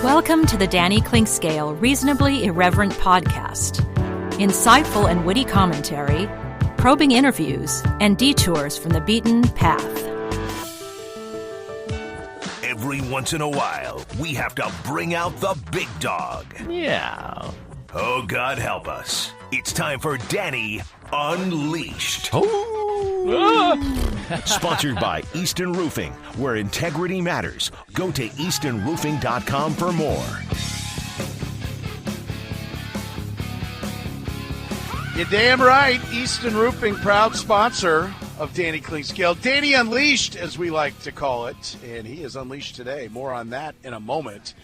Welcome to the Danny Clinkscale Reasonably Irreverent podcast. Insightful and witty commentary, probing interviews, and detours from the beaten path. Every once in a while, we have to bring out the big dog. Yeah. Oh, God help us. It's time for Danny Unleashed. Sponsored by Easton Roofing, where integrity matters. Go to eastonroofing.com for more. You're damn right. Easton Roofing, proud sponsor of Danny Clinkscale. Danny Unleashed, as we like to call it. And he is unleashed today. More on that in a moment.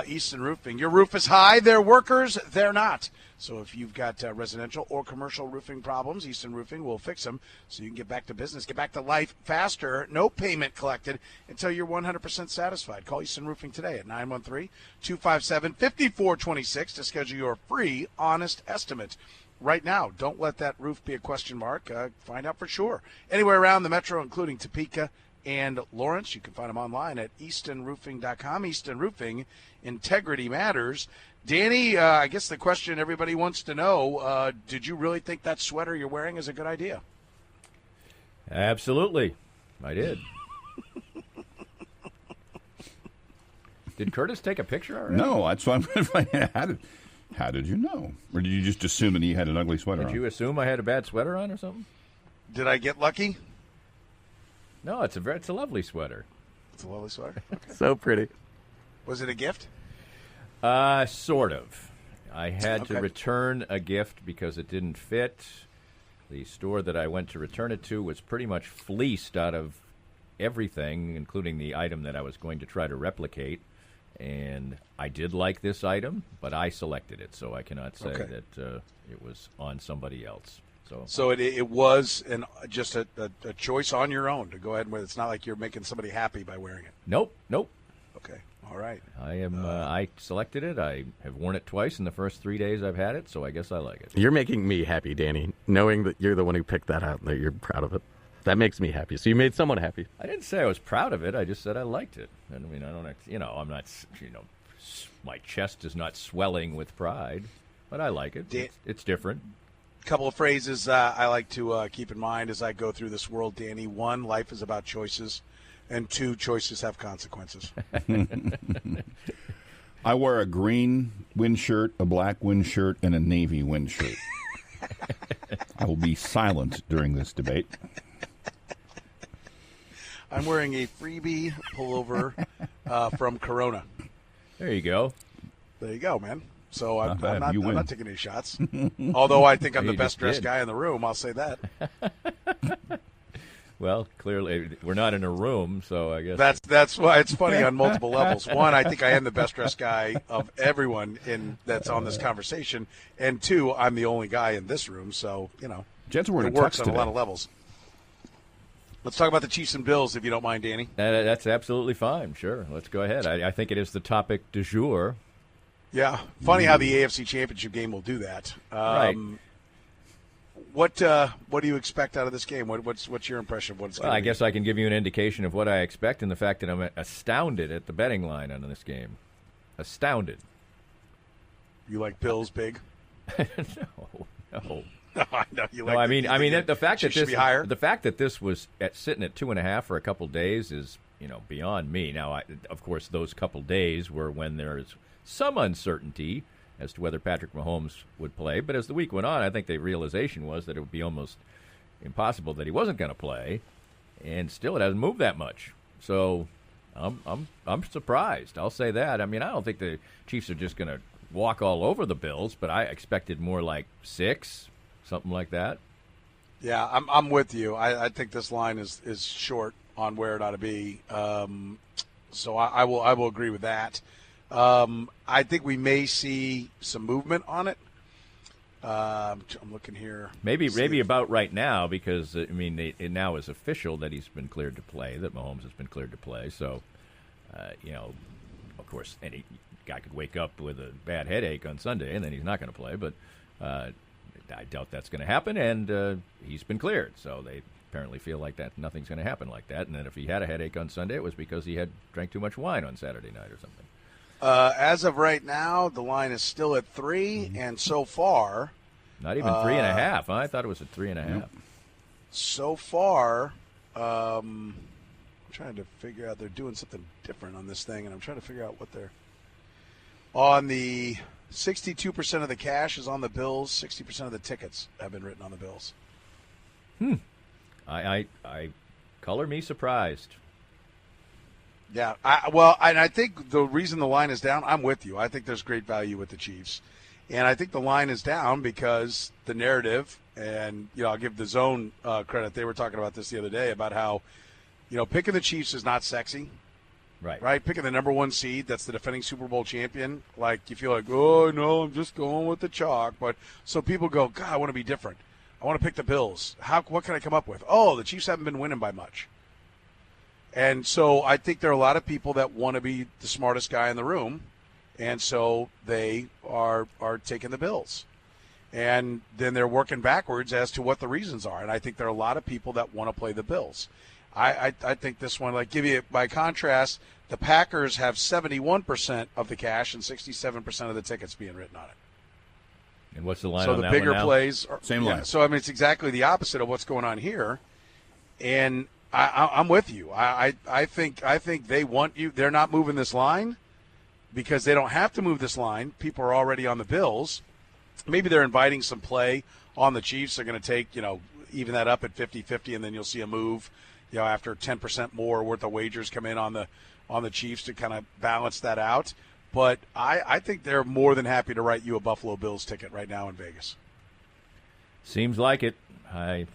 Easton Roofing. Your roof is high. They're workers. They're not. So if you've got residential or commercial roofing problems, Easton Roofing will fix them so you can get back to business, get back to life faster. No payment collected until you're 100% satisfied. Call Easton Roofing today at 913-257-5426 to schedule your free, honest estimate. Right now, don't let that roof be a question mark. Find out for sure. Anywhere around the metro, including Topeka and Lawrence. You can find them online at eastonroofing.com. Easton Roofing, integrity matters. Danny, I guess the question everybody wants to know, did you really think that sweater you're wearing is a good idea? Absolutely. I did. Did Curtis take a picture already? No, that's why how did you know? Or did you just assume that he had an ugly sweater on? Did you assume I had a bad sweater on or something? Did I get lucky? No, it's a lovely sweater. It's a lovely sweater. Okay. So pretty. Was it a gift? Sort of. I had to return a gift because it didn't fit. The store that I went to return it to was pretty much fleeced out of everything, including the item that I was going to try to replicate. And I did like this item, but I selected it, so I cannot say that it was on somebody else. So it was just a choice on your own to go ahead and wear it. It's not like you're making somebody happy by wearing it. Nope. Okay, all right. I selected it. I have worn it twice in the first 3 days I've had it, so I guess I like it. You're making me happy, Danny, knowing that you're the one who picked that out and that you're proud of it. That makes me happy. So you made someone happy. I didn't say I was proud of it. I just said I liked it. I mean, I don't, I'm not, my chest is not swelling with pride, but I like it. It's different. Couple of phrases I like to keep in mind as I go through this world, Danny. 1, life is about choices. And 2, choices have consequences. I wear a green wind shirt, a black wind shirt, and a navy wind shirt. I will be silent during this debate. I'm wearing a freebie pullover from Corona. There you go. There you go, man. So I'm not taking any shots. Although I think I'm the best dressed guy in the room, I'll say that. Well, clearly we're not in a room, so I guess that's why it's funny on multiple levels. 1, I think I am the best dressed guy of everyone that's on this conversation, and 2, I'm the only guy in this room, so Jets were it works on a lot of levels. Let's talk about the Chiefs and Bills, if you don't mind, Danny. That's absolutely fine. Sure, let's go ahead. I think it is the topic du jour. Yeah, funny how the AFC Championship game will do that. Right. What do you expect out of this game? What's your impression of what it's going to be? I guess I can give you an indication of what I expect in the fact that I'm astounded at the betting line on this game. Astounded. You like Bills big? No. I know you like. No, I mean the fact that this was sitting at 2.5 for a couple days is beyond me. Now, of course, those couple days were when there is some uncertainty as to whether Patrick Mahomes would play. But as the week went on, I think the realization was that it would be almost impossible that he wasn't going to play, and still it hasn't moved that much. So I'm surprised. I'll say that. I mean, I don't think the Chiefs are just going to walk all over the Bills, but I expected more like 6, something like that. Yeah, I'm with you. I think this line is short on where it ought to be. So I will agree with that. I think we may see some movement on it. I'm looking here. Maybe about right now because, it now is official that he's been cleared to play, that Mahomes has been cleared to play. So, of course, any guy could wake up with a bad headache on Sunday and then he's not going to play. But I doubt that's going to happen, and he's been cleared. So they apparently feel like that nothing's going to happen like that, and that if he had a headache on Sunday, it was because he had drank too much wine on Saturday night or something. As of right now, the line is still at 3, and so far, not even 3.5. Huh? I thought it was at 3.5. So far, I'm trying to figure out. They're doing something different on this thing, and I'm trying to figure out what they're on. The 62% of the cash is on the Bills. 60% of the tickets have been written on the Bills. I color me surprised. Yeah, I think the reason the line is down, I'm with you. I think there's great value with the Chiefs. And I think the line is down because the narrative, and, I'll give the Zone credit. They were talking about this the other day about how, picking the Chiefs is not sexy. Right? Picking the number 1 seed, that's the defending Super Bowl champion. Like, you feel like, oh, no, I'm just going with the chalk. But so people go, God, I want to be different. I want to pick the Bills. What can I come up with? Oh, the Chiefs haven't been winning by much. And so I think there are a lot of people that want to be the smartest guy in the room, and so they are taking the Bills. And then they're working backwards as to what the reasons are. And I think there are a lot of people that want to play the Bills. I think this one, by contrast, the Packers have 71% of the cash and 67% of the tickets being written on it. And what's the line on that one now? So the bigger plays are same line. So, it's exactly the opposite of what's going on here. And I'm with you. I think they want you. They're not moving this line because they don't have to move this line. People are already on the Bills. Maybe they're inviting some play on the Chiefs. They're going to take, even that up at 50-50, and then you'll see a move, after 10% more worth of wagers come in on the Chiefs to kind of balance that out. But I think they're more than happy to write you a Buffalo Bills ticket right now in Vegas. Seems like it. I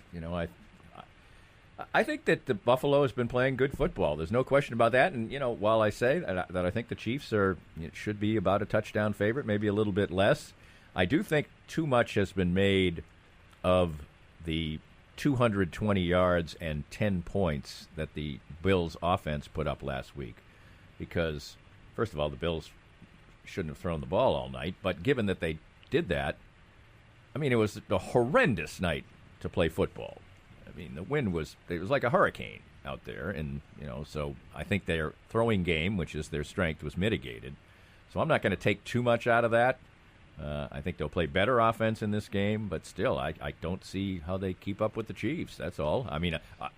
think that the Buffalo has been playing good football. There's no question about that. And, while I say that I think the Chiefs should be about a touchdown favorite, maybe a little bit less, I do think too much has been made of the 220 yards and 10 points that the Bills offense put up last week. Because, first of all, the Bills shouldn't have thrown the ball all night. But given that they did that, it was a horrendous night to play football. The wind was like a hurricane out there, and so I think their throwing game, which is their strength, was mitigated. So I'm not going to take too much out of that. I think they'll play better offense in this game, but still, I don't see how they keep up with the Chiefs. That's all.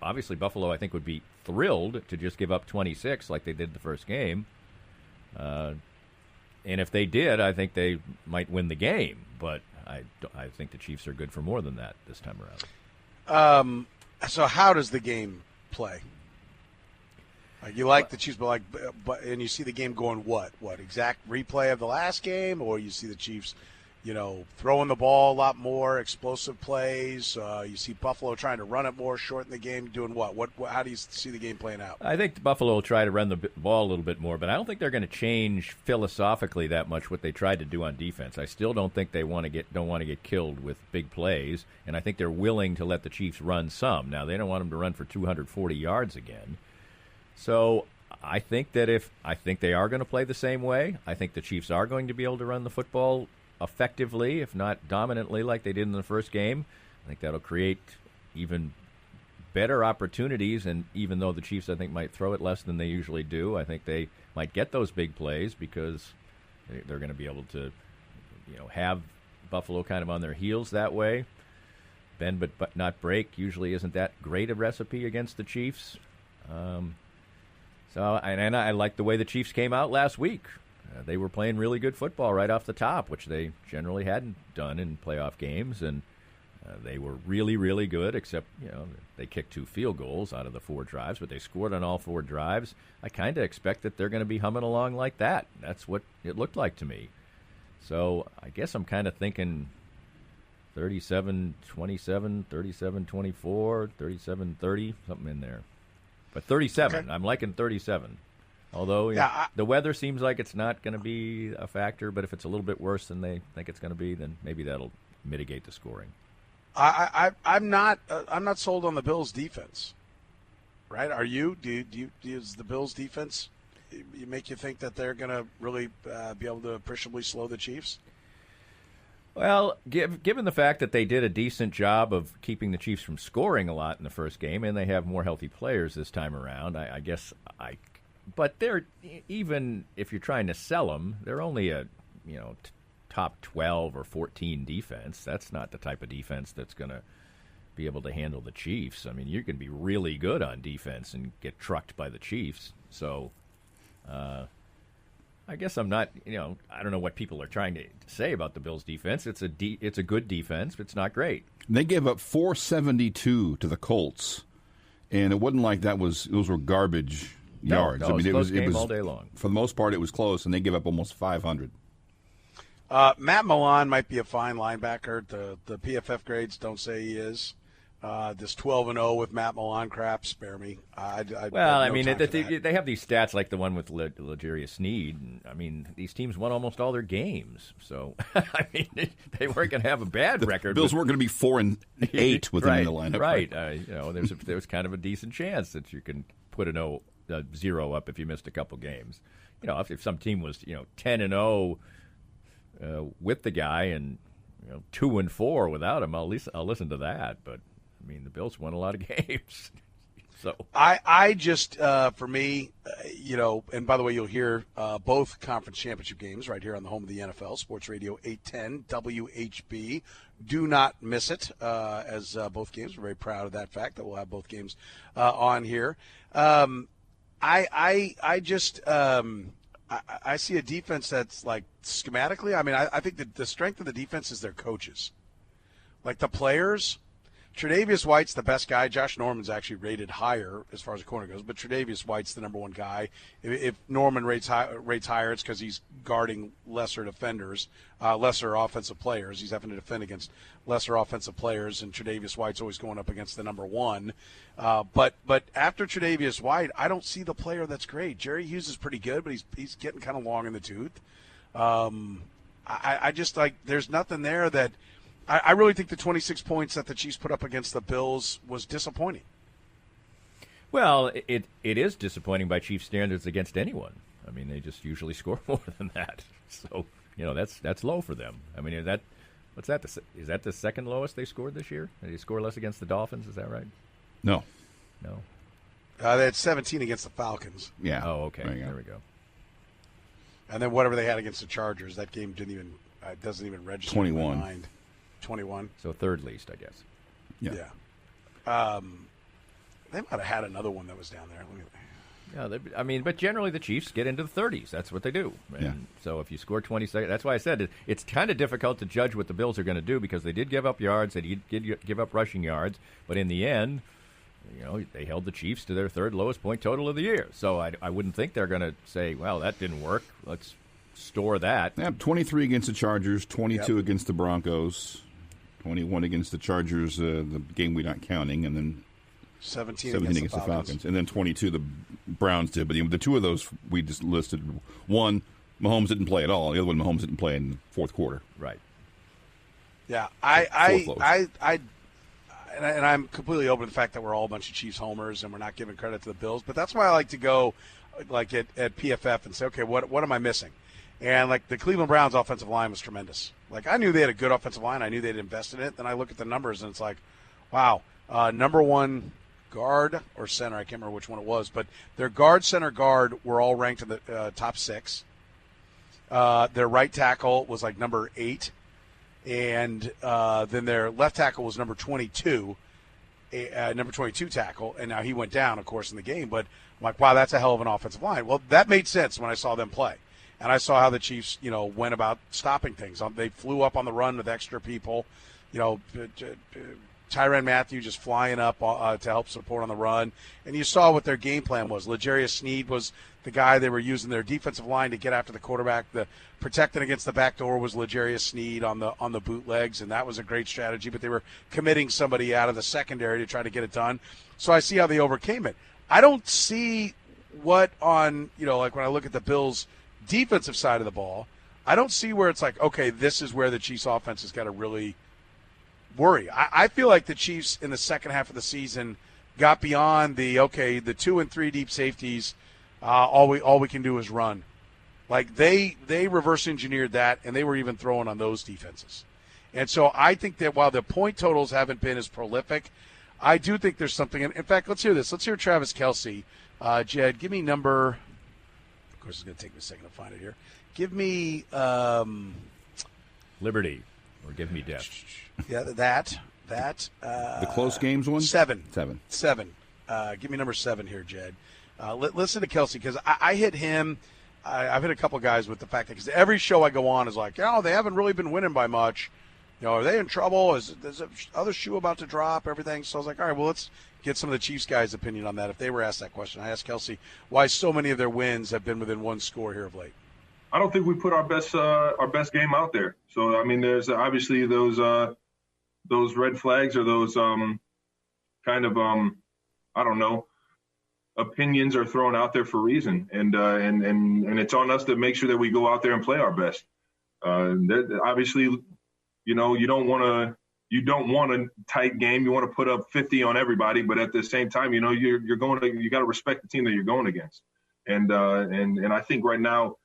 Obviously, Buffalo, I think, would be thrilled to just give up 26 like they did the first game. And if they did, I think they might win the game. But I think the Chiefs are good for more than that this time around. So how does the game play? You like the Chiefs, but and you see the game going what exact replay of the last game, or you see the Chiefs, throwing the ball a lot more, explosive plays. You see Buffalo trying to run it more, shorten the game, doing what? How do you see the game playing out? I think Buffalo will try to run the ball a little bit more, but I don't think they're going to change philosophically that much what they tried to do on defense. I still don't think they don't want to get killed with big plays, and I think they're willing to let the Chiefs run some. Now they don't want them to run for 240 yards again. So I think that they are going to play the same way. I think the Chiefs are going to be able to run the football effectively, if not dominantly, like they did in the first game. I think that'll create even better opportunities, and even though the Chiefs, I think, might throw it less than they usually do, I think they might get those big plays because they're going to be able to, have Buffalo kind of on their heels that way. Bend but not break usually isn't that great a recipe against the Chiefs. And I like the way the Chiefs came out last week. They were playing really good football right off the top, which they generally hadn't done in playoff games, and they were really, really good, except, they kicked 2 field goals out of the 4 drives, but they scored on all 4 drives. I kind of expect that they're going to be humming along like that. That's what it looked like to me. So I guess I'm kind of thinking 37-27, 37-24, 37-30, something in there. But 37, okay. I'm liking 37. Although the weather seems like it's not going to be a factor, but if it's a little bit worse than they think it's going to be, then maybe that'll mitigate the scoring. I'm not sold on the Bills' defense. Right? Are you? Is the Bills' defense make you think that they're going to really be able to appreciably slow the Chiefs? Well, given the fact that they did a decent job of keeping the Chiefs from scoring a lot in the first game, and they have more healthy players this time around, I guess but they're, even if you're trying to sell them, they're only a top 12 or 14 defense. That's not the type of defense that's going to be able to handle the Chiefs. I mean, you can be really good on defense and get trucked by the Chiefs. So, I guess I'm not, I don't know what people are trying to say about the Bills' defense. It's a good defense, but it's not great. They gave up 472 to the Colts, and it wasn't like those were garbage yards. No, it was all day long. For the most part, it was close, and they gave up almost 500. Matt Milon might be a fine linebacker. The PFF grades don't say he is. This 12-0 with Matt Milon crap, spare me. They have these stats like the one with L'Jarius Sneed. I mean, these teams won almost all their games. So, I mean, they weren't going to have a bad record. The Bills weren't going to be 4-8 with them in the lineup. Right. There's kind of a decent chance that you can put a 0 up if you missed a couple games. If some team was 10-0 with the guy and 2-4 without him, I'll listen to that. But I mean, the Bills won a lot of games. So I just for me, and by the way, you'll hear both conference championship games right here on the home of the NFL, Sports Radio 810 WHB. Do not miss it, as both games. We're very proud of that fact that we'll have both games on here. I see a defense that's like schematically. I mean, I think that the strength of the defense is their coaches, like the players. Tre'Davious White's the best guy. Josh Norman's actually rated higher as far as the corner goes, but Tre'Davious White's the number one guy. If Norman rates higher, it's because he's guarding lesser defenders, lesser offensive players. He's having to defend against lesser offensive players, and Tre'Davious White's always going up against the number one. But after Tre'Davious White, I don't see the player that's great. Jerry Hughes is pretty good, but he's getting kind of long in the tooth. I just there's nothing there that. I really think the 26 points that the Chiefs put up against the Bills was disappointing. Well, it is disappointing by Chiefs standards against anyone. I mean, they just usually score more than that. So, that's low for them. I mean, is that the second lowest they scored this year? Did they score less against the Dolphins? Is that right? No. They had 17 against the Falcons. Yeah. Oh, okay. There we go. And then whatever they had against the Chargers, that game doesn't even register 21. in my mind. 21. So third least, I guess. Yeah. They might have had another one that was down there. Yeah, but generally the Chiefs get into the 30s. That's what they do. And so if you score 26, that's why I said it's kind of difficult to judge what the Bills are going to do because they did give up yards, they did give up rushing yards, but in the end, they held the Chiefs to their third lowest point total of the year. So I wouldn't think they're going to say, well, that didn't work. Let's store that. Yeah, 23 against the Chargers, 22 against the Broncos. 21 against the Chargers, the game we're not counting, and then 17 against the Falcons. And then 22 the Browns did. But the two of those we just listed. One, Mahomes didn't play at all. The other one, Mahomes didn't play in the fourth quarter. Right. Yeah, and I'm completely open to the fact that we're all a bunch of Chiefs homers and we're not giving credit to the Bills. But that's why I like to go like at PFF and say, okay, what am I missing? And, the Cleveland Browns' offensive line was tremendous. I knew they had a good offensive line. I knew they'd invested in it. Then I look at the numbers, and it's like, wow, number one guard or center, I can't remember which one it was, but their guard, center, guard were all ranked in the top 6. Their right tackle was, number 8. And then their left tackle was number 22, number 22 tackle. And now he went down, of course, in the game. But I'm like, wow, that's a hell of an offensive line. Well, that made sense when I saw them play. And I saw how the Chiefs, went about stopping things. They flew up on the run with extra people. Tyrann Mathieu just flying up to help support on the run. And you saw what their game plan was. L'Jarius Sneed was the guy they were using their defensive line to get after the quarterback. The protecting against the back door was L'Jarius Sneed on the bootlegs, and that was a great strategy. But they were committing somebody out of the secondary to try to get it done. So I see how they overcame it. I don't see what on, when I look at the Bills' defensive side of the ball, I don't see where it's like, okay, this is where the Chiefs offense has got to really worry. I feel like the Chiefs in the second half of the season got beyond the 2 and 3 deep safeties. All we can do is run. They reverse engineered that, and they were even throwing on those defenses. And so I think that while the point totals haven't been as prolific, I do think there's something. In fact, let's hear this. Let's hear Travis Kelce. Jed, give me number. Of course, it's going to take me a second to find it here. Give me Liberty, or give me death. Yeah, that. The close games one? 7. 7. Give me number 7 here, Jed. Listen to Kelce, because I hit him. I've hit a couple guys with the fact that because every show I go on is like, they haven't really been winning by much. Are they in trouble? Is the other shoe about to drop? Everything. So I was like, all right, well, let's get some of the Chiefs guys' opinion on that. If they were asked that question, I asked Kelce why so many of their wins have been within one score here of late. I don't think we put our best game out there. So I mean, there's obviously those red flags or those kind of I don't know, opinions are thrown out there for a reason, and it's on us to make sure that we go out there and play our best. Obviously, you don't want a tight game. You want to put up 50 on everybody, but at the same time, you got to respect the team that you're going against. And I think right now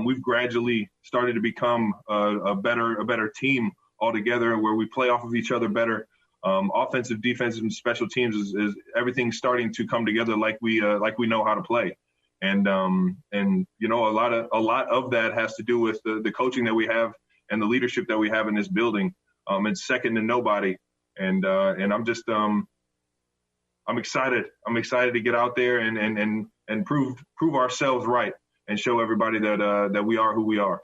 we've gradually started to become a better team altogether, where we play off of each other better. Offensive, defensive, and special teams is everything starting to come together like we know how to play. And a lot of that has to do with the coaching that we have and the leadership that we have in this building. It's second to nobody. And I'm just I'm excited. I'm excited to get out there and prove ourselves right and show everybody that we are who we are.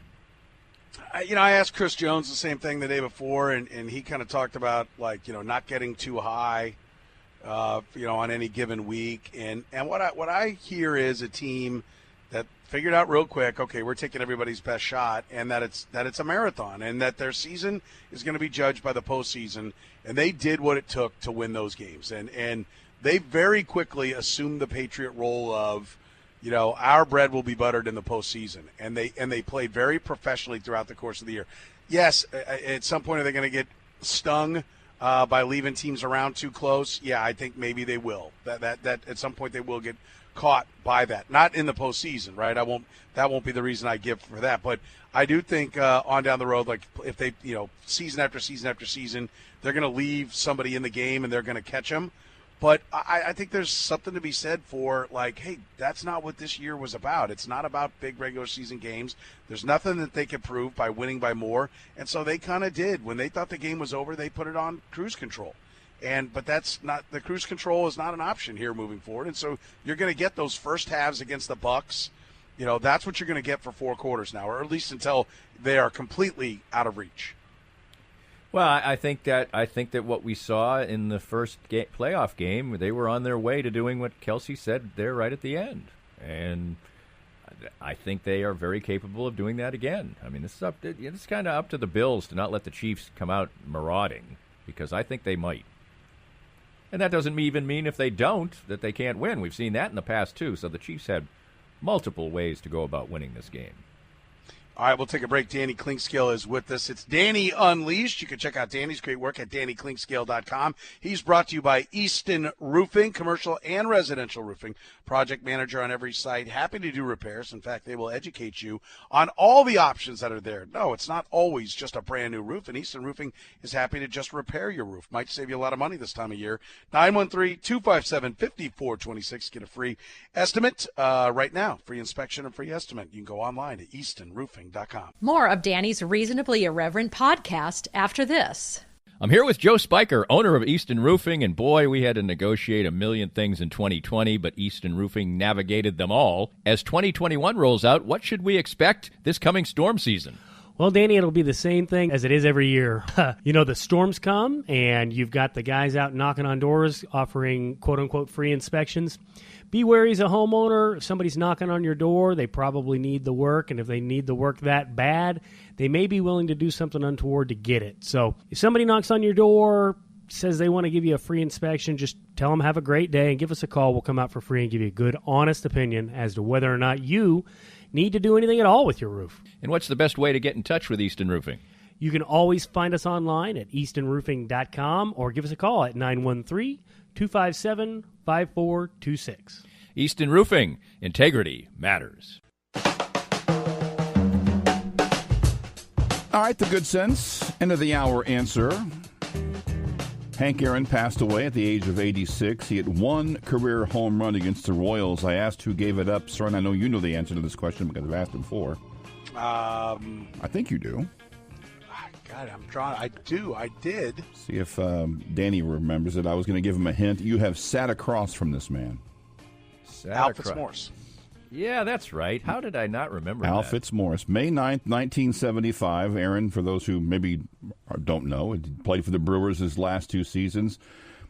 I asked Chris Jones the same thing the day before, and he kind of talked about not getting too high, on any given week. And what I hear is a team that figured out real quick, okay, we're taking everybody's best shot, and that it's a marathon, and that their season is going to be judged by the postseason, and they did what it took to win those games, and they very quickly assumed the Patriot role of, our bread will be buttered in the postseason, and they played very professionally throughout the course of the year. Yes, at some point are they going to get stung by leaving teams around too close? Yeah, I think maybe they will. That at some point they will get caught by that. Not in the postseason, right? That won't be the reason I give for that. But I do think on down the road, like if they, season after season after season, they're going to leave somebody in the game and they're going to catch them. But I think there's something to be said for, hey, that's not what this year was about. It's not about big regular season games. There's nothing that they could prove by winning by more. And so they kind of did. When they thought the game was over, they put it on cruise control. But that's not – the cruise control is not an option here moving forward. And so you're going to get those first halves against the Bucs. That's what you're going to get for 4 quarters now, or at least until they are completely out of reach. Well, I think that what we saw in the first playoff game, they were on their way to doing what Kelce said there right at the end, and I think they are very capable of doing that again. I mean, it's kind of up to the Bills to not let the Chiefs come out marauding, because I think they might, and that doesn't even mean if they don't that they can't win. We've seen that in the past too. So the Chiefs had multiple ways to go about winning this game. All right, we'll take a break. Danny Clinkscale is with us. It's Danny Unleashed. You can check out Danny's great work at DannyClinkscale.com. He's brought to you by Easton Roofing, commercial and residential roofing. Project manager on every site. Happy to do repairs. In fact, they will educate you on all the options that are there. No, it's not always just a brand new roof, and Easton Roofing is happy to just repair your roof. Might save you a lot of money this time of year. 913-257-5426. Get a free estimate right now. Free inspection and free estimate. You can go online at eastonroofing.com. More of Danny's Reasonably Irreverent podcast after this. I'm here with Joe Spiker, owner of Easton Roofing, and boy, we had to negotiate a million things in 2020, but Easton Roofing navigated them all. As 2021 rolls out, what should we expect this coming storm season? Well, Danny, it'll be the same thing as it is every year. The storms come, and you've got the guys out knocking on doors, offering quote-unquote free inspections. Be wary as a homeowner. If somebody's knocking on your door, they probably need the work, and if they need the work that bad, they may be willing to do something untoward to get it. So if somebody knocks on your door, says they want to give you a free inspection, just tell them have a great day and give us a call. We'll come out for free and give you a good, honest opinion as to whether or not you need to do anything at all with your roof. And what's the best way to get in touch with Easton Roofing? You can always find us online at eastonroofing.com or give us a call at 913-257-5426. Easton Roofing. Integrity matters. All right, the good sense, end of the hour answer. Hank Aaron passed away at the age of 86. He had one career home run against the Royals. I asked who gave it up. Soren, I know you know the answer to this question because I've asked it before. I think you do. God, I'm drawing. I do. I did. See if Danny remembers it. I was going to give him a hint. You have sat across from this man. Al Fitzmaurice. Yeah, that's right. How did I not remember Al that? Fitzmaurice. May 9th, 1975. Aaron, for those who maybe don't know, he played for the Brewers his last two seasons.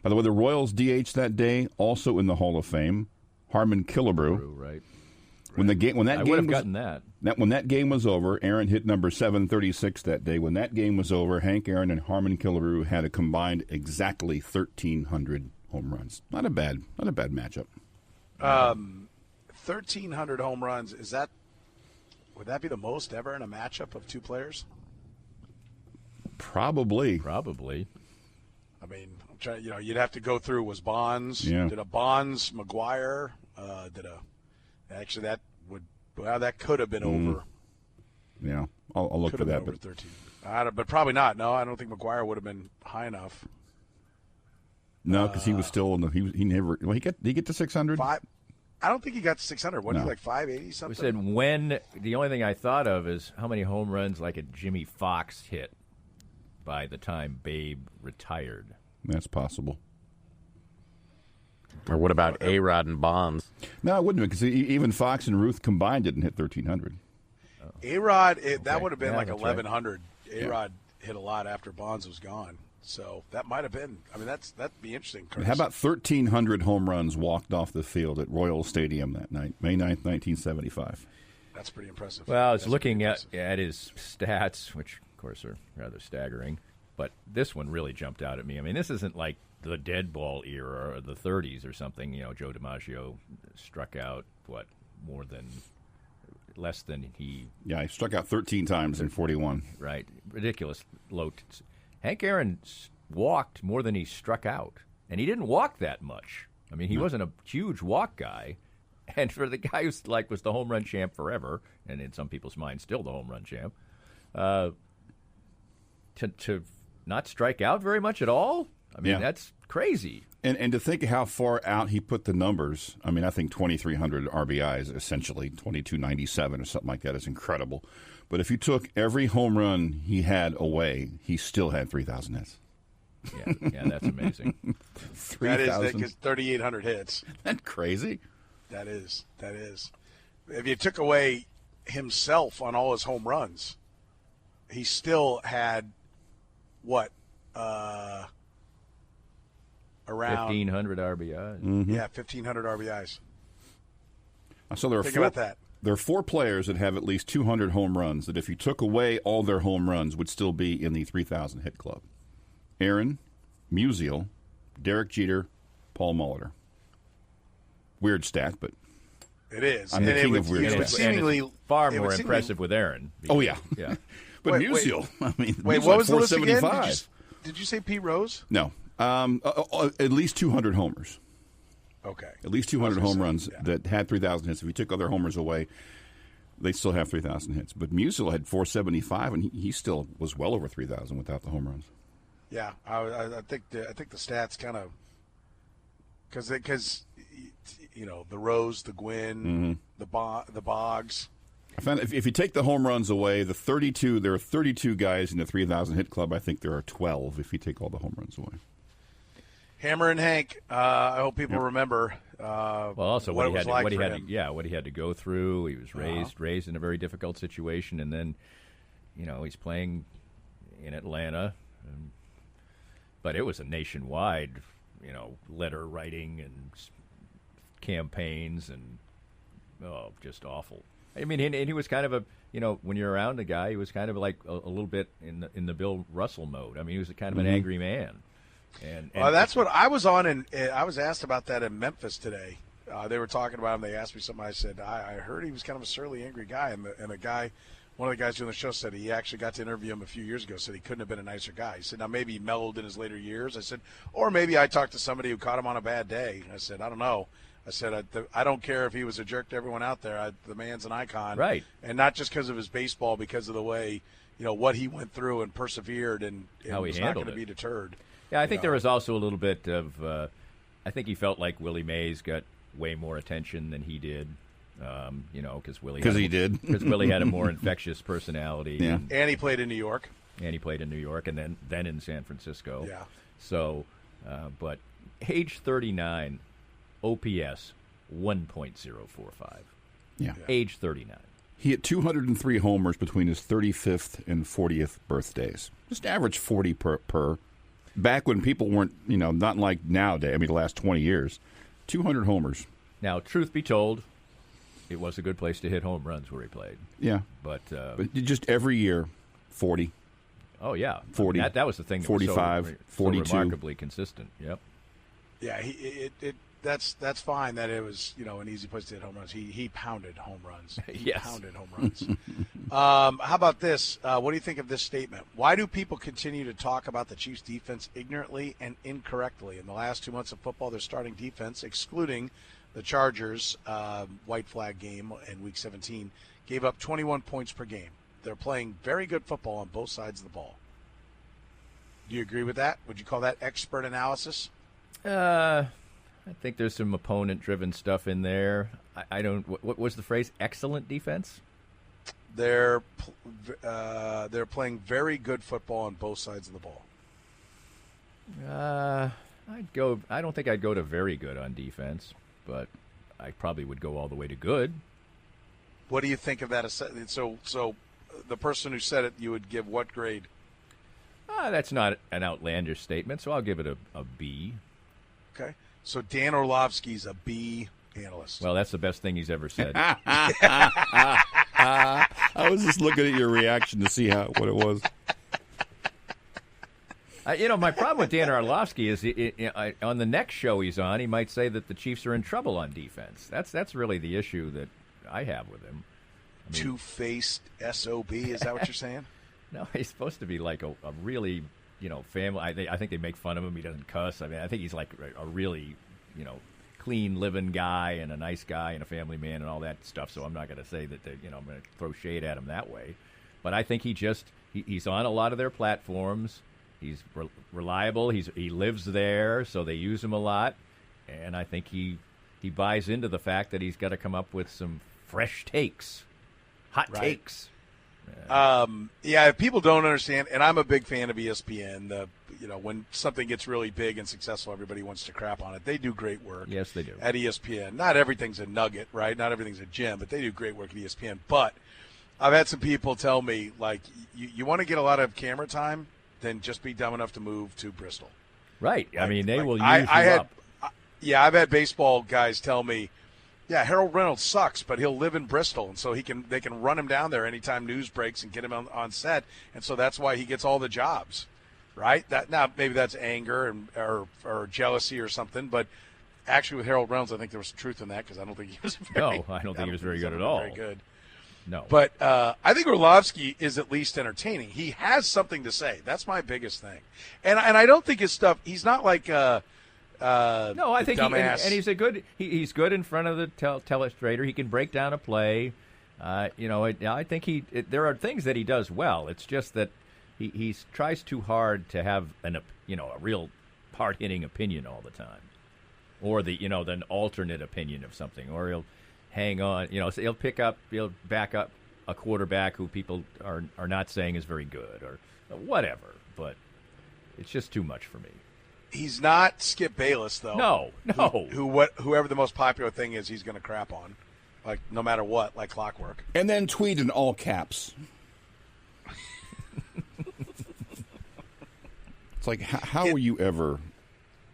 By the way, the Royals DH that day, also in the Hall of Fame, Harmon Killebrew. Right. When that I game would have gotten that. When that game was over, Aaron hit number 736 that day. When that game was over, Hank Aaron and Harmon Killebrew had a combined exactly 1,300 home runs. Not a bad matchup. 1,300 home runs. Would that be the most ever in a matchup of two players? Probably. I mean, I'm trying. You'd have to go through. Was Bonds? Yeah. Did a Bonds McGuire? Actually, that could have been over. Yeah, I'll look for that. But 13. But probably not. No, I don't think McGuire would have been high enough. No, because he was still in the. He never. Well, did he get to 600? I don't think he got to 600. Wasn't he like 580 something? We said when. The only thing I thought of is how many home runs like a Jimmy Fox hit by the time Babe retired. That's possible. Or what about A-Rod and Bonds? No, it wouldn't have, because even Fox and Ruth combined didn't hit 1,300. A-Rod, that would have been like that's 1,100. Right. A-Rod hit a lot after Bonds was gone. So that might have been. I mean, that'd be interesting. Curtis. How about 1,300 home runs walked off the field at Royal Stadium that night, May 9th, 1975? That's pretty impressive. Well, I was looking at his stats, which, of course, are rather staggering. But this one really jumped out at me. I mean, this isn't like the dead ball era or the 30s or something. Joe DiMaggio struck out, less than he... Yeah, he struck out 13 times in 41. Right. Ridiculous low. Hank Aaron walked more than he struck out. And he didn't walk that much. I mean, he wasn't a huge walk guy. And for the guy who was the home run champ forever, and in some people's minds still the home run champ, to not strike out very much at all? I mean, that's crazy. And to think of how far out he put the numbers, I mean, I think 2,300 RBIs, essentially 2,297 or something like that is incredible. But if you took every home run he had away, he still had 3,000 hits. Yeah, that's amazing. 3,000. That is 3,800 hits. That's crazy. That is. If you took away himself on all his home runs, he still had what? Around 1,500 RBIs. Mm-hmm. Yeah, 1,500 RBIs. So there are Think about that. There are four players that have at least 200 home runs that if you took away all their home runs would still be in the 3,000 hit club. Aaron, Musial, Derek Jeter, Paul Molitor. Weird stat, but it is. I'm the king of weird stats. Seemingly far more impressive with Aaron. Oh, yeah. Yeah. But Musial, I mean, wait, what was the list again? Did you say Pete Rose? No. At least 200 homers. Okay. At least 200 home runs that had 3,000 hits. If you took other homers away, they still have 3,000 hits. But Musial had 475, and he still was well over 3,000 without the home runs. Yeah, I think the stats kind of because the Rose, the Gwynn, the Boggs. I found if you take the home runs away, there are 32 guys in the 3,000 hit club. I think there are 12 if you take all the home runs away. Hammer and Hank. I hope people remember. Also what he had to go through. He was raised in a very difficult situation, and then, he's playing in Atlanta, but it was a nationwide, letter writing and campaigns and just awful. I mean, and he was kind of when you're around the guy, he was kind of like a little bit in the Bill Russell mode. I mean, he was kind of an angry man. And that's what I was on, and I was asked about that in Memphis today. They were talking about him. They asked me something. I said, I heard he was kind of a surly, angry guy. And one of the guys doing the show said he actually got to interview him a few years ago, said he couldn't have been a nicer guy. He said, now maybe he mellowed in his later years. I said, or maybe I talked to somebody who caught him on a bad day. I said, I don't know. I said, I don't care if he was a jerk to everyone out there. The man's an icon. Right. And not just because of his baseball, because of the way what he went through and persevered and how he was handled not going to it. be deterred. Yeah, I think there was also a little bit of. I think he felt like Willie Mays got way more attention than he did. Because Willie had a more infectious personality. Yeah. And he played in New York. And then in San Francisco. Yeah. So, but age 39, OPS 1.045. Yeah. Age 39. He hit 203 homers between his 35th and 40th birthdays. Just average 40 per. Back when people weren't, not like nowadays. I mean, the last 20 years, 200 homers. Now, truth be told, it was a good place to hit home runs where he played. Yeah. But just every year, 40. Oh, yeah. 40. That was the thing. That 45, was 42. So remarkably consistent. Yep. Yeah, that's fine that it was, an easy place to hit home runs. He pounded home runs. Yes. Pounded home runs. How about this? What do you think of this statement? Why do people continue to talk about the Chiefs' defense ignorantly and incorrectly? In the last 2 months of football, their starting defense, excluding the Chargers' white flag game in Week 17, gave up 21 points per game. They're playing very good football on both sides of the ball. Do you agree with that? Would you call that expert analysis? I think there's some opponent-driven stuff in there. I don't. What was the phrase? Excellent defense. They're playing very good football on both sides of the ball. I don't think I'd go to very good on defense, but I probably would go all the way to good. What do you think of that? So the person who said it, you would give what grade? That's not an outlandish statement, so I'll give it a B. Okay. So Dan Orlovsky's a B analyst. Well, that's the best thing he's ever said. I was just looking at your reaction to see what it was. My problem with Dan Orlovsky is on the next show he's on, he might say that the Chiefs are in trouble on defense. That's really the issue that I have with him. Two-faced SOB, is that what you're saying? No, he's supposed to be like a really, family. I think they make fun of him. He doesn't cuss. I think he's like a really, clean living guy and a nice guy and a family man and all that stuff. So I'm not going to say that, I'm going to throw shade at him that way. But I think he's on a lot of their platforms. He's reliable. He lives there, so they use him a lot. And I think he buys into the fact that he's got to come up with some fresh takes, hot takes. If people don't understand, and I'm a big fan of ESPN, when something gets really big and successful, everybody wants to crap on it. They do great work. Yes, they do. At ESPN. Not everything's a nugget, right? Not everything's a gem, but they do great work at ESPN. But I've had some people tell me, like, you want to get a lot of camera time, then just be dumb enough to move to Bristol. Right. I mean, they will use you up. I've had baseball guys tell me, yeah, Harold Reynolds sucks, but he'll live in Bristol, and so they can run him down there anytime news breaks and get him on set, and so that's why he gets all the jobs, right? Now maybe that's anger or jealousy or something, but actually with Harold Reynolds, I think there was some truth in that because I don't think he was very good at all. Very good. No, but I think Orlovsky is at least entertaining. He has something to say. That's my biggest thing, and I don't think his stuff. He's not like. No, I think he's good in front of the telestrator. He can break down a play. I think there are things that he does well. It's just that he tries too hard to have a real hard hitting opinion all the time, or an alternate opinion of something, or he'll hang on. So he'll back up a quarterback who people are not saying is very good or whatever. But it's just too much for me. He's not Skip Bayless, though. No. Whoever the most popular thing is, he's going to crap on, like no matter what, like clockwork. And then tweet in all caps. It's like, how were you ever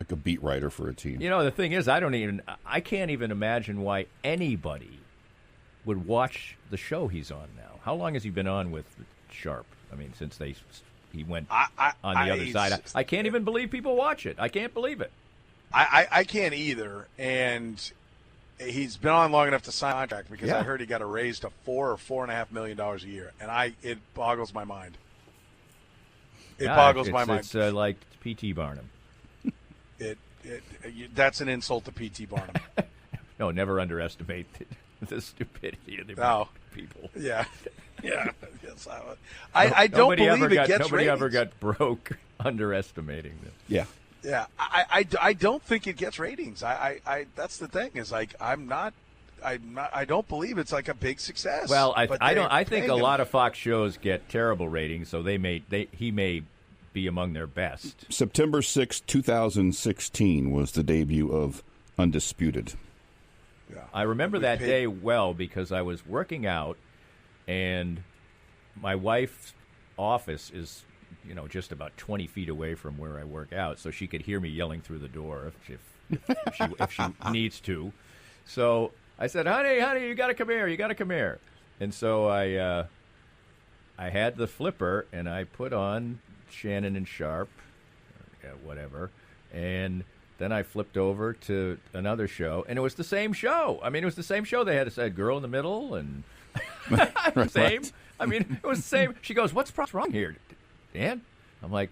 like a beat writer for a team? The thing is, I can't even imagine why anybody would watch the show he's on now. How long has he been on with Sharp? I mean, since he went on the other side. I can't even believe people watch it. I can't believe it. I can't either. And he's been on long enough to sign a contract because I heard he got a raise to $4 or $4.5 million a year, and it boggles my mind. It boggles my mind. It's like P.T. Barnum. That's an insult to P.T. Barnum. No, never underestimate the stupidity of the people. Yeah. Yeah. Yes, I don't believe it gets Nobody ratings. ever got broke underestimating this. Yeah. Yeah, I don't think it gets ratings. I that's the thing is like I don't believe it's like a big success. Well, I think a lot of of Fox shows get terrible ratings, so he may be among their best. September 6, 2016 was the debut of Undisputed. Yeah. I remember that day well because I was working out, and my wife's office is, just about 20 feet away from where I work out, so she could hear me yelling through the door if she needs to. So I said, honey, you got to come here. And so I had the flipper, and I put on Shannon and Sharp, whatever, and then I flipped over to another show, and it was the same show. I mean, it was the same show. They had a girl in the middle, and same. I mean, it was the same. She goes, what's wrong here, Dan? I'm like,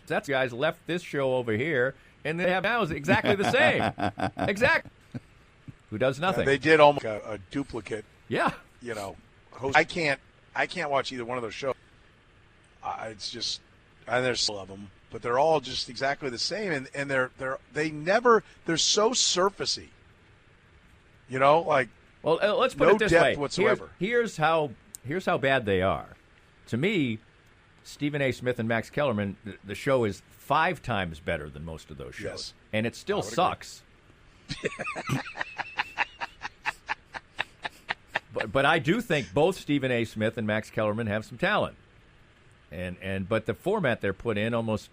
that guys left this show over here, and they have now is exactly the same. Exactly. Who does nothing. They did almost a duplicate. Yeah. Host. I can't watch either one of those shows. It's just, and there's still of them, but they're all just exactly the same, and they're so surfacey. Well, let's put no it this depth way. whatsoever. Here's how bad they are. To me, Stephen A. Smith and Max Kellerman, the show is 5 times better than most of those shows, yes. and it still sucks. But I do think both Stephen A. Smith and Max Kellerman have some talent, but the format they're put in almost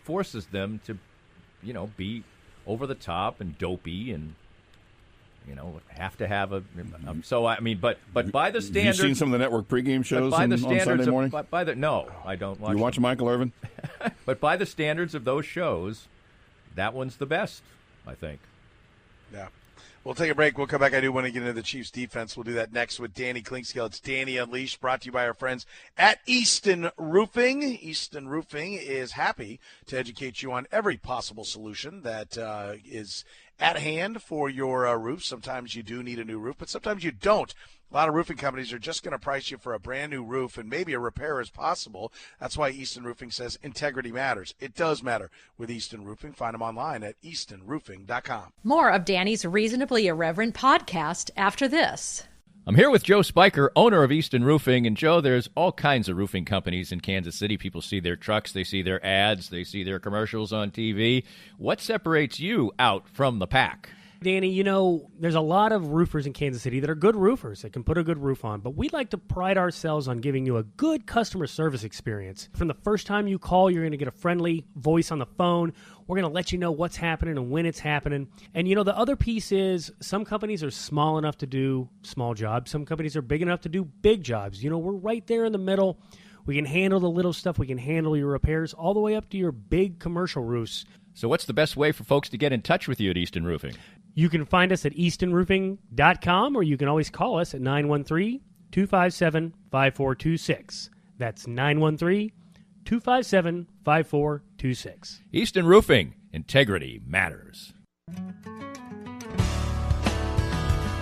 forces them to, be over the top and dopey and have to have a. So I mean, but by the standards, have you seen some of the network pregame shows on Sunday morning? No, I don't watch. You watch Michael Irvin? But by the standards of those shows, that one's the best, I think. Yeah. We'll take a break. We'll come back. I do want to get into the Chiefs' defense. We'll do that next with Danny Clinkscale. It's Danny Unleashed, brought to you by our friends at Easton Roofing. Easton Roofing is happy to educate you on every possible solution that is at hand for your roof. Sometimes you do need a new roof, but sometimes you don't. A lot of roofing companies are just going to price you for a brand new roof, and maybe a repair is possible. That's why Easton Roofing says integrity matters. It does matter with Easton Roofing. Find them online at eastonroofing.com. More of Danny's Reasonably Irreverent podcast after this. I'm here with Joe Spiker, owner of Easton Roofing. And, Joe, there's all kinds of roofing companies in Kansas City. People see their trucks, they see their ads, they see their commercials on TV. What separates you out from the pack? Danny, there's a lot of roofers in Kansas City that are good roofers that can put a good roof on, but we like to pride ourselves on giving you a good customer service experience. From the first time you call, you're going to get a friendly voice on the phone. We're going to let you know what's happening and when it's happening. And, the other piece is some companies are small enough to do small jobs. Some companies are big enough to do big jobs. We're right there in the middle. We can handle the little stuff. We can handle your repairs all the way up to your big commercial roofs. So what's the best way for folks to get in touch with you at Easton Roofing? You can find us at eastonroofing.com, or you can always call us at 913-257-5426. That's 913-257-5426. Easton Roofing. Integrity matters.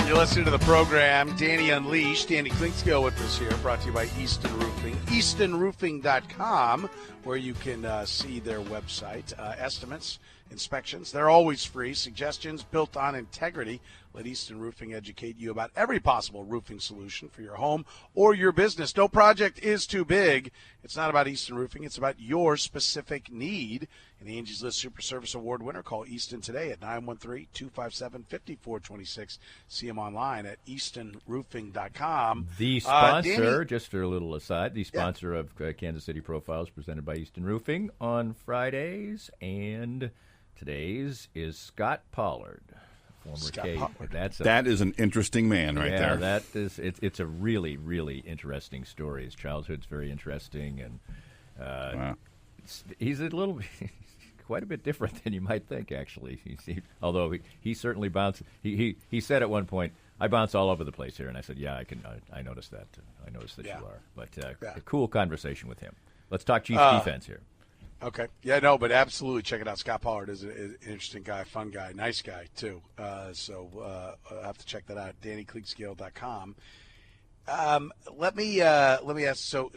You're listening to the program, Danny Unleashed. Danny Clinkscale with us here, brought to you by Easton Roofing. EastonRoofing.com, where you can see their website. Estimates, inspections, they're always free. Suggestions built on integrity. Let Easton Roofing educate you about every possible roofing solution for your home or your business. No project is too big. It's not about Easton Roofing. It's about your specific need. And the Angie's List Super Service Award winner, call Easton today at 913-257-5426. See them online at eastonroofing.com. The sponsor, just for a little aside, the sponsor of Kansas City Profiles presented by Easton Roofing on Fridays. And today's is Scott Pollard. That is an interesting man right there. Yeah, that is. It's a really, really interesting story. His childhood's very interesting, and wow. He's quite a bit different than you might think. Actually, although he certainly bounced. He said at one point, "I bounce all over the place here," and I said, "Yeah, I noticed that. I noticed that you are." But a cool conversation with him. Let's talk Chiefs defense here. Okay. Yeah, no, but absolutely check it out. Scott Pollard is an interesting guy, fun guy, nice guy, too. So I'll have to check that out, DannyCleekscale.com. Let me ask. So,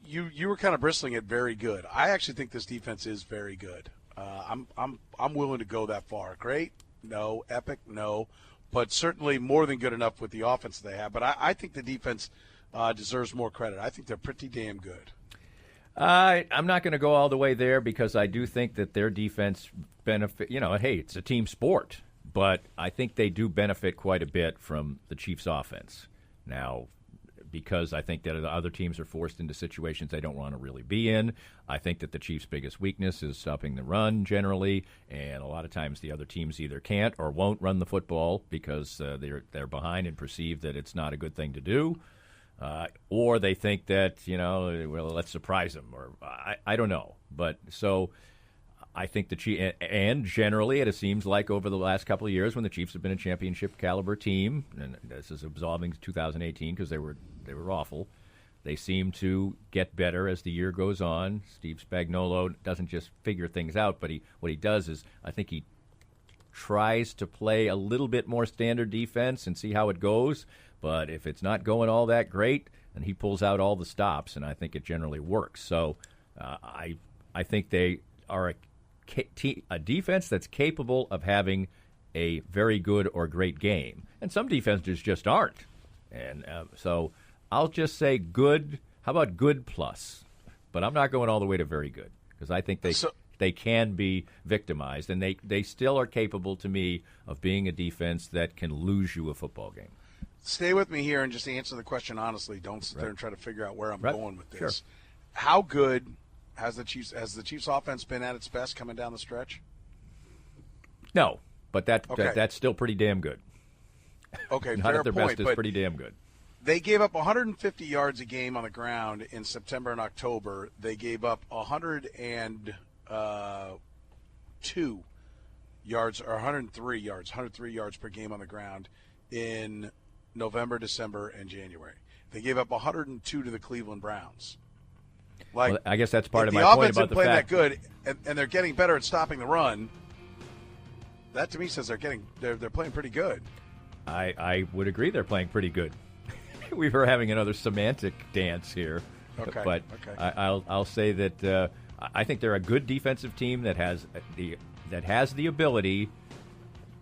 you were kind of bristling at very good. I actually think this defense is very good. I'm willing to go that far. Great? No. Epic? No. But certainly more than good enough with the offense they have. But I think the defense deserves more credit. I think they're pretty damn good. I'm not going to go all the way there because I do think that their defense benefit. Hey, it's a team sport, but I think they do benefit quite a bit from the Chiefs' offense. Now, because I think that the other teams are forced into situations they don't want to really be in. I think that the Chiefs' biggest weakness is stopping the run generally, and a lot of times the other teams either can't or won't run the football because they're behind and perceive that it's not a good thing to do. Or they think that, well, let's surprise them. Or I don't know. But so I think the Chiefs, and generally it seems like over the last couple of years when the Chiefs have been a championship caliber team, and this is absolving 2018 because they were awful, they seem to get better as the year goes on. Steve Spagnuolo doesn't just figure things out, but what he does is I think he tries to play a little bit more standard defense and see how it goes. But if it's not going all that great, then he pulls out all the stops, and I think it generally works. So I think they are a defense that's capable of having a very good or great game. And some defenses just aren't. And so I'll just say good. How about good plus? But I'm not going all the way to very good because I think they can be victimized, and they still are capable to me of being a defense that can lose you a football game. Stay with me here and just answer the question honestly. Don't sit there and try to figure out where I'm going with this. Sure. How good has the Chiefs offense been at its best coming down the stretch? No, but that's still pretty damn good. Okay, not fair at their point, best is pretty damn good. They gave up 150 yards a game on the ground in September and October. They gave up 102 yards or 103 yards per game on the ground in November, December, and January. They gave up 102 to the Cleveland Browns. Well, I guess that's part of my point about the fact that good, and they're getting better at stopping the run. That to me says they're playing pretty good. I would agree they're playing pretty good. We were having another semantic dance here, but I'll say that I think they're a good defensive team that has the ability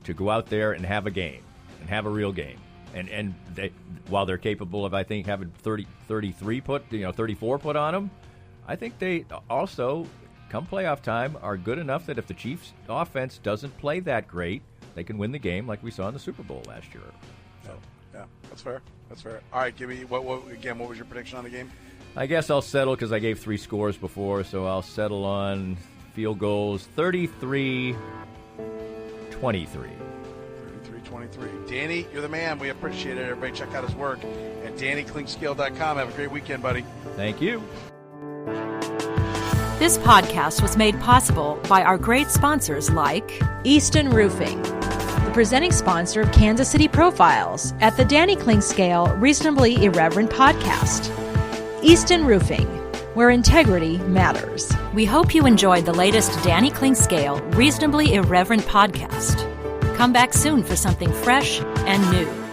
to go out there and have a game and have a real game. And while they're capable of, I think, having 34 put on them, I think they also, come playoff time, are good enough that if the Chiefs' offense doesn't play that great, they can win the game like we saw in the Super Bowl last year. So. Yeah, that's fair. All right, give me what was your prediction on the game? I guess I'll settle because I gave 3 scores before, so I'll settle on field goals 33-23. 23. Danny, you're the man. We appreciate it. Everybody check out his work at DannyClinkScale.com. Have a great weekend, buddy. Thank you. This podcast was made possible by our great sponsors like Easton Roofing, the presenting sponsor of Kansas City Profiles at the Danny Klink Scale Reasonably Irreverent podcast. Easton Roofing, where integrity matters. We hope you enjoyed the latest Danny Klink Scale Reasonably Irreverent podcast. Come back soon for something fresh and new.